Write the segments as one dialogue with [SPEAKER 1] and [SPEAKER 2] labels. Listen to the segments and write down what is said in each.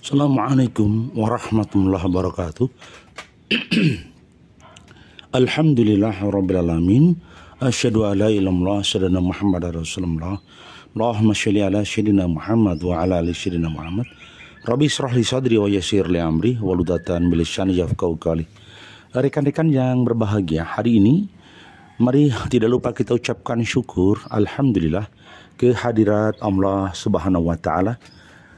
[SPEAKER 1] Assalamualaikum warahmatullahi wabarakatuh. Alhamdulillahirrabbilalamin. Asyhadu an la ilaha illallah asyhadu anna Muhammadar Rasulullah. Allahumma sholli ala sayyidina Muhammad wa ala ali sayyidina Muhammad. Rabbi shrah li sadri wa yassir li amri waludatan bil lisani yafqahu qawli. Rekan-rekan yang berbahagia, hari ini mari tidak lupa kita ucapkan syukur alhamdulillah kehadirat Allah Subhanahu wa taala,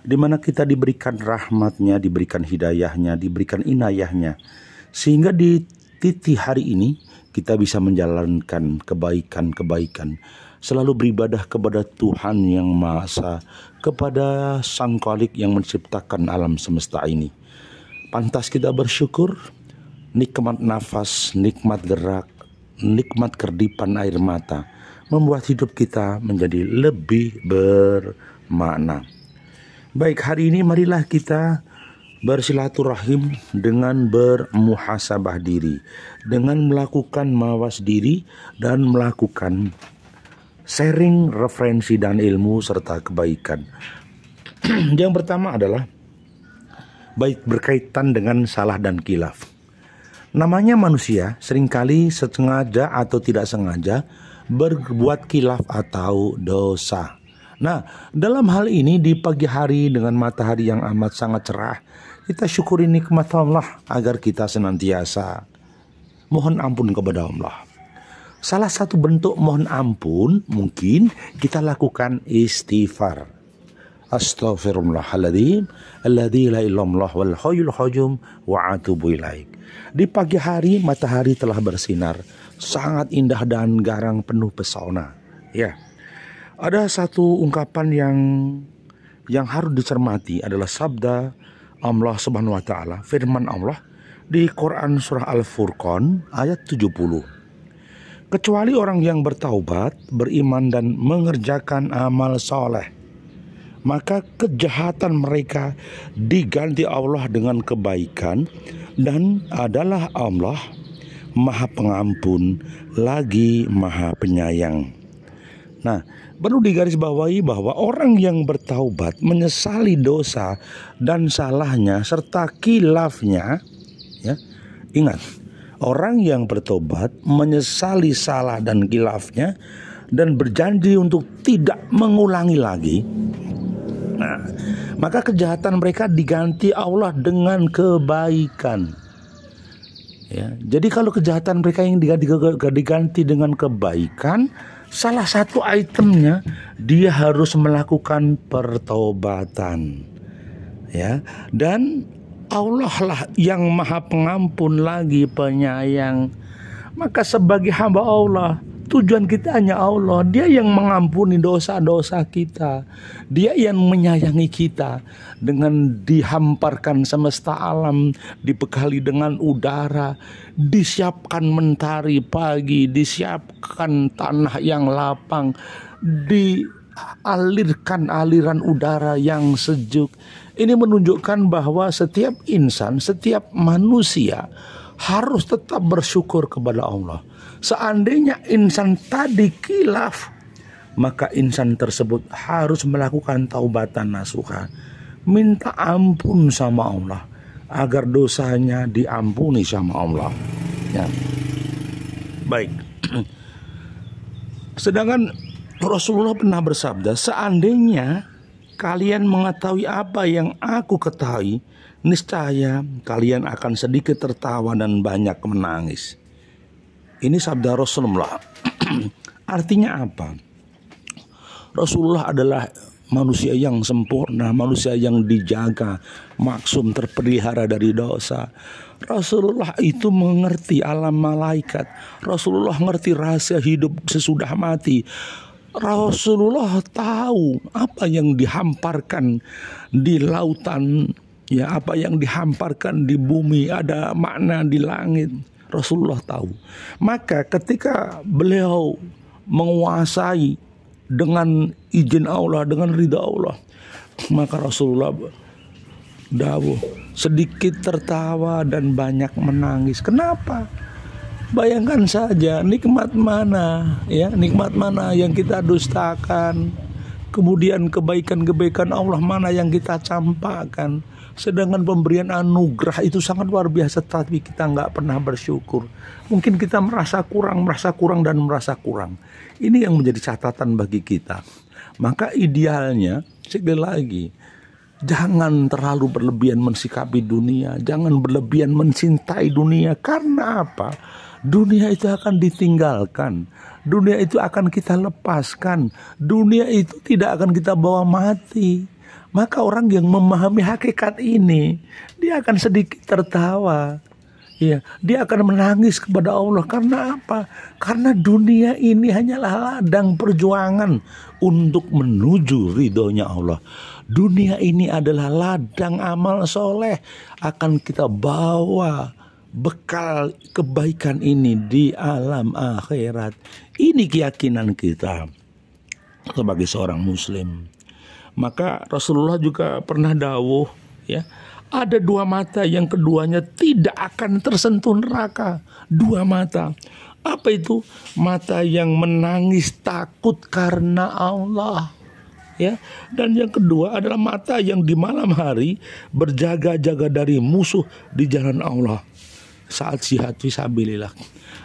[SPEAKER 1] di mana kita diberikan rahmatnya, diberikan hidayahnya, diberikan inayahnya, sehingga di titik hari ini kita bisa menjalankan kebaikan-kebaikan, selalu beribadah kepada Tuhan yang Maha Esa, kepada Sang Khalik yang menciptakan alam semesta ini. Pantas kita bersyukur, nikmat nafas, nikmat gerak, nikmat kerdipan air mata membuat hidup kita menjadi lebih bermakna. Baik, hari ini marilah kita bersilaturahim dengan bermuhasabah diri, dengan melakukan mawas diri dan melakukan sharing referensi dan ilmu serta kebaikan. Yang pertama adalah baik berkaitan dengan salah dan khilaf. Namanya manusia seringkali sengaja atau tidak sengaja berbuat khilaf atau dosa. Nah, dalam hal ini di pagi hari dengan matahari yang amat sangat cerah, kita syukuri nikmat Allah agar kita senantiasa mohon ampun kepada Allah. Salah satu bentuk mohon ampun mungkin kita lakukan istighfar. Astaghfirullahaladzim alladzi la ilaha illallah wal hayyul qayyum wa atubu ilaik. Di pagi hari matahari telah bersinar, sangat indah dan garang penuh pesona. Ya. Ada satu ungkapan yang harus dicermati adalah sabda Allah Subhanahu wa taala, firman Allah di Quran surah Al-Furqan ayat 70. Kecuali orang yang bertaubat, beriman dan mengerjakan amal soleh, maka kejahatan mereka diganti Allah dengan kebaikan, dan adalah Allah Maha Pengampun lagi Maha Penyayang. Nah, perlu digarisbawahi bahwa orang yang bertaubat, menyesali dosa dan salahnya serta khilafnya, ya, ingat, orang yang bertobat, menyesali salah dan khilafnya dan berjanji untuk tidak mengulangi lagi, nah, maka kejahatan mereka diganti Allah dengan kebaikan. Ya, jadi kalau kejahatan mereka yang diganti dengan kebaikan, salah satu itemnya dia harus melakukan pertobatan. Ya, dan Allah lah yang Maha Pengampun lagi Penyayang. Maka sebagai hamba Allah, tujuan kita hanya Allah. Dia yang mengampuni dosa-dosa kita. Dia yang menyayangi kita. Dengan dihamparkan semesta alam, dibekali dengan udara, disiapkan mentari pagi, disiapkan tanah yang lapang, dialirkan aliran udara yang sejuk. Ini menunjukkan bahwa setiap insan, setiap manusia harus tetap bersyukur kepada Allah. Seandainya insan tadi khilaf, maka insan tersebut harus melakukan taubatan nasuha, minta ampun sama Allah agar dosanya diampuni sama Allah. Ya. Baik. Sedangkan Rasulullah pernah bersabda, seandainya kalian mengetahui apa yang aku ketahui, niscaya kalian akan sedikit tertawa dan banyak menangis. Ini sabda Rasulullah. Artinya apa? Rasulullah adalah manusia yang sempurna, manusia yang dijaga, maksum, terpelihara dari dosa. Rasulullah itu mengerti alam malaikat. Rasulullah mengerti rahasia hidup sesudah mati. Rasulullah tahu apa yang dihamparkan di lautan, ya, apa yang dihamparkan di bumi, ada makna di langit. Rasulullah tahu. Maka ketika beliau menguasai dengan izin Allah, dengan ridha Allah, maka Rasulullah dawuh sedikit tertawa dan banyak menangis. Kenapa? Bayangkan saja nikmat mana, ya, nikmat mana yang kita dustakan, Kemudian kebaikan-kebaikan Allah mana yang kita campakkan. Sedangkan pemberian anugerah itu sangat luar biasa, tapi kita nggak pernah bersyukur. Mungkin kita merasa kurang. Ini yang menjadi catatan bagi kita. Maka idealnya, sekali lagi, jangan terlalu berlebihan mensikapi dunia. Jangan berlebihan mencintai dunia. Karena apa? Dunia itu akan ditinggalkan. Dunia itu akan kita lepaskan. Dunia itu tidak akan kita bawa mati. Maka orang yang memahami hakikat ini, dia akan sedikit tertawa. Ya, dia akan menangis kepada Allah. Karena apa? Karena dunia ini hanyalah ladang perjuangan untuk menuju ridhonya Allah. Dunia ini adalah ladang amal soleh. Akan kita bawa bekal kebaikan ini di alam akhirat. Ini keyakinan kita sebagai seorang muslim. Maka Rasulullah juga pernah dawuh, ya, ada dua mata yang keduanya tidak akan tersentuh neraka. Dua mata. Apa itu? Mata yang menangis takut karena Allah, ya. Dan yang kedua adalah mata yang di malam hari berjaga-jaga dari musuh di jalan Allah saat jihad fisabilillah.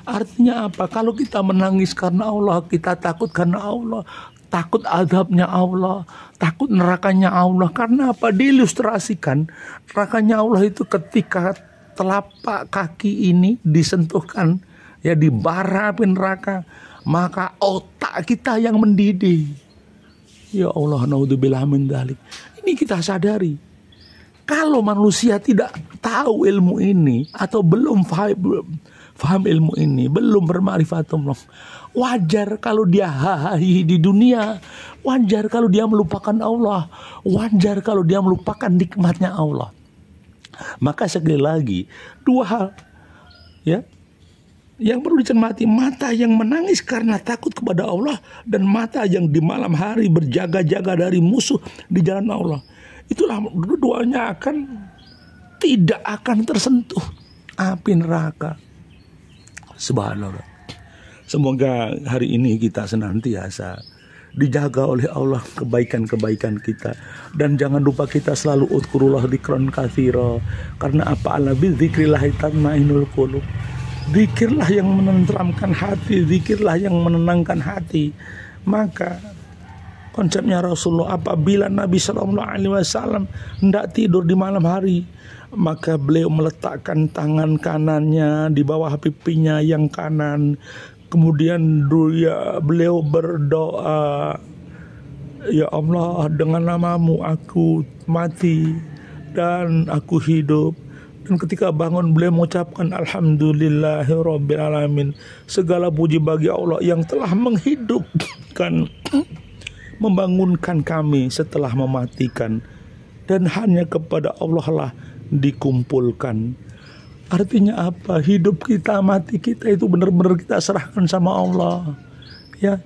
[SPEAKER 1] Artinya apa? Kalau kita menangis karena Allah, kita takut karena Allah, takut azabnya Allah, takut nerakanya Allah. Karena apa? Diilustrasikan nerakanya Allah itu ketika telapak kaki ini disentuhkan, ya, di bara api neraka, maka otak kita yang mendidih. Ya Allah, naudzubillah min dzalik. Ini kita sadari. Kalau manusia tidak tahu ilmu ini atau belum faham ilmu ini, belum berma'rifatullah, wajar kalau dia hahi di dunia, wajar kalau dia melupakan Allah, wajar kalau dia melupakan nikmatnya Allah. Maka sekali lagi, dua hal, ya, yang perlu dicermati: mata yang menangis karena takut kepada Allah, dan mata yang di malam hari berjaga-jaga dari musuh di jalan Allah. Itulah keduanya tidak akan tersentuh api neraka. Subhanallah. Semoga hari ini kita senantiasa dijaga oleh Allah kebaikan-kebaikan kita. Dan jangan lupa kita selalu udkurullah dzikran katsira. Karena apa? Ala bidzikrillah tatma'innul qulub. Zikirlah yang menenteramkan hati, zikirlah yang menenangkan hati. Maka konsepnya Rasulullah, apabila Nabi SAW hendak tidur di malam hari, maka beliau meletakkan tangan kanannya di bawah pipinya yang kanan. Kemudian beliau berdoa, ya Allah, dengan namamu aku mati dan aku hidup. Dan ketika bangun beliau mengucapkan alhamdulillahirabbil alamin. Segala puji bagi Allah yang telah menghidupkan, membangunkan kami setelah mematikan, dan hanya kepada Allah lah dikumpulkan. Artinya apa? Hidup kita, mati kita itu benar-benar kita serahkan sama Allah, ya.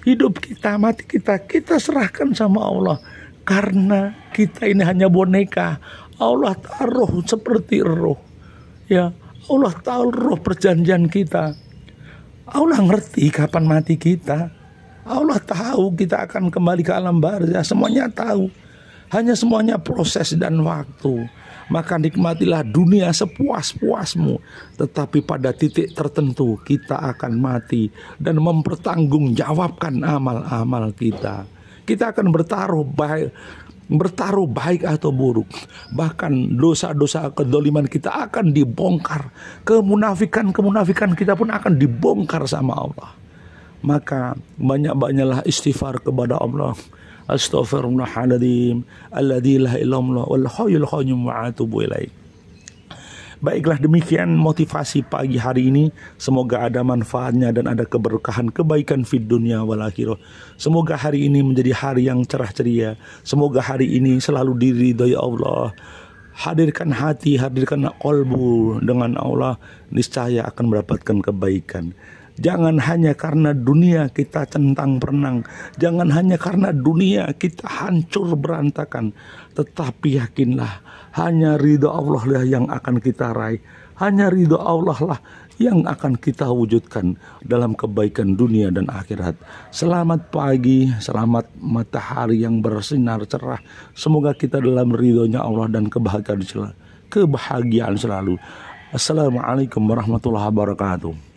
[SPEAKER 1] Hidup kita, mati kita, kita serahkan sama Allah. Karena kita ini hanya boneka. Allah taruh seperti roh, ya. Allah tahu roh perjanjian kita. Allah ngerti kapan mati kita. Allah tahu kita akan kembali ke alam barzah, semuanya tahu. Hanya semuanya proses dan waktu. Maka nikmatilah dunia sepuas-puasmu. Tetapi pada titik tertentu kita akan mati dan mempertanggungjawabkan amal-amal kita. Kita akan bertaruh baik atau buruk. Bahkan dosa-dosa kedoliman kita akan dibongkar. Kemunafikan kita pun akan dibongkar sama Allah. Maka banyak-banyaklah istighfar kepada Allah. Astaghfirullahaladzim alladzi la ilaha illallah wal hayyul qayyum wa atubu ilaih. Baiklah, demikian motivasi pagi hari ini. Semoga ada manfaatnya dan ada keberkahan, kebaikan fid dunya wal akhirah. Semoga hari ini menjadi hari yang cerah ceria. Semoga hari ini selalu diridhoi Allah. Hadirkan hati, hadirkan qalbu dengan Allah, niscaya akan mendapatkan kebaikan. Jangan hanya karena dunia kita centang perenang, jangan hanya karena dunia kita hancur berantakan, tetapi yakinlah hanya ridho Allah lah yang akan kita raih, hanya ridho Allah lah yang akan kita wujudkan dalam kebaikan dunia dan akhirat. Selamat pagi, selamat matahari yang bersinar cerah. Semoga kita dalam ridhonya Allah dan kebahagiaan selalu. Assalamualaikum warahmatullahi wabarakatuh.